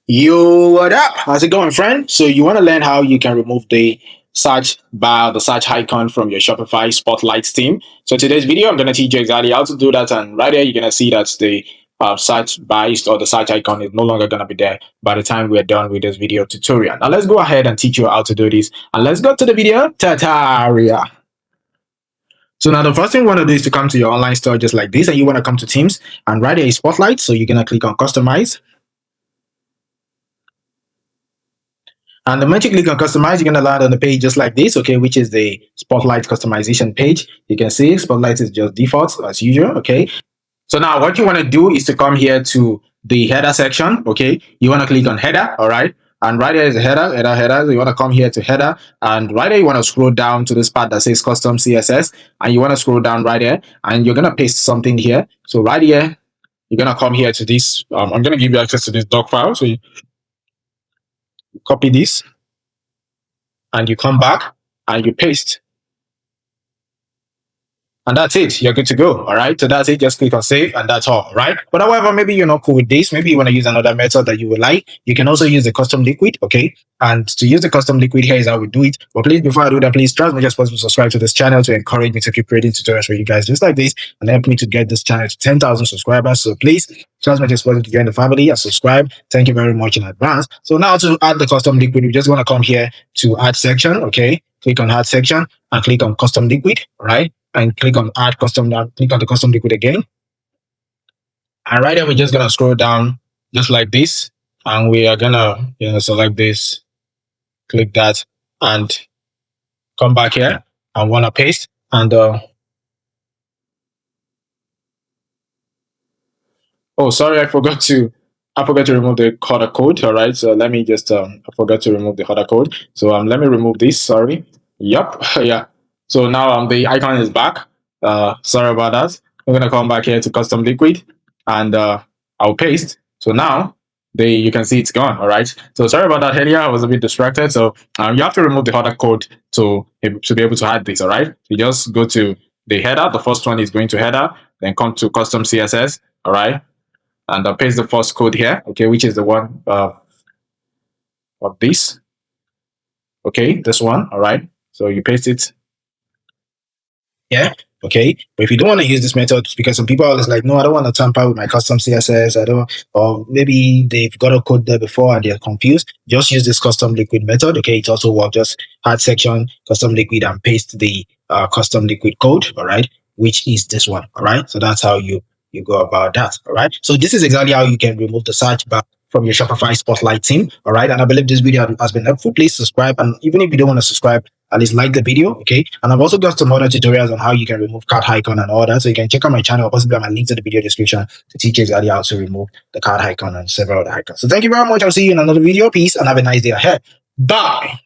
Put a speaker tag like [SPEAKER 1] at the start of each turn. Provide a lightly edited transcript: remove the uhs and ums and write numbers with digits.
[SPEAKER 1] Yo, what up? How's it going, friend? So you want to learn how you can remove the search bar, the search icon from your Shopify Spotlight theme. So today's video, I'm going to teach you exactly how to do that. And right here, you're going to see that the search bar or the search icon is no longer going to be there by the time we're done with this video tutorial. Now let's go ahead and teach you how to do this. And let's go to the video tutorial. So now the first thing you want to do is to come to your online store just like this, and you want to come to themes, and right here is Spotlight. So you're going to click on customize. And the moment you click on customize, you're going to land on the page just like this, okay, which is the Spotlight customization page. You can see Spotlight is just default as usual, okay. So now what you want to do is to come here to the header section, okay. You want to click on header, all right. And right here is the header. So you want to come here to header, and right here you want to scroll down to this part that says Custom CSS, and you want to scroll down right here, and you're going to paste something here. So right here, you're going to come here to this. I'm going to give you access to this doc file. So you copy this, and you come back and you paste, and that's it. You're good to go. All right, so that's it. Just click on save, and that's all. Right, but however, maybe you're not cool with this. Maybe you want to use another method that you would like. You can also use the custom liquid, okay. And to use the custom liquid, here is how we do it. But please, before I do that, please try as much as possible to subscribe to this channel to encourage me to keep creating tutorials for you guys just like this, and help me to get this channel to 10,000 subscribers. So please try as much as possible to join the family and subscribe. Thank you very much in advance. So now to add the custom liquid, we just want to come here to add section, okay. Click on add section and click on custom liquid, all right, and click on add custom. Click on the custom liquid again, and right here we're just gonna scroll down just like this, and we are gonna select this, click that, and come back here and want to paste, and oh, sorry, I forgot to remove the header code. All right, so let me just I forgot to remove the header code. So let me remove this. Sorry. Yep. Yeah. So now the icon is back. Sorry about that. I'm gonna come back here to custom liquid, and I'll paste. So now you can see it's gone. All right. So sorry about that earlier. I was a bit distracted. So you have to remove the header code to be able to add this. All right. You just go to the header. The first one is going to header. Then come to custom CSS. All right. And I'll paste the first code here, okay, which is the one of this. Okay, this one, all right. So you paste it. Yeah, okay. But if you don't want to use this method, because some people are always like, no, I don't want to tamper with my custom CSS. I don't, or maybe they've got a code there before and they're confused. Just use this custom liquid method. Okay, it also works. Just add section, custom liquid, and paste the custom liquid code, all right, which is this one, all right. So that's how you go about that, all right. So this is exactly how you can remove the search bar from your Shopify Spotlight theme, all right. And I believe this video has been helpful. Please subscribe, and even if you don't want to subscribe, at least like the video, okay. And I've also got some other tutorials on how you can remove cart icon and all that, so you can check out my channel or possibly my link to the video description to teach you exactly how to remove the cart icon and several other icons. So thank you very much. I'll see you in another video. Peace, and have a nice day ahead. Bye.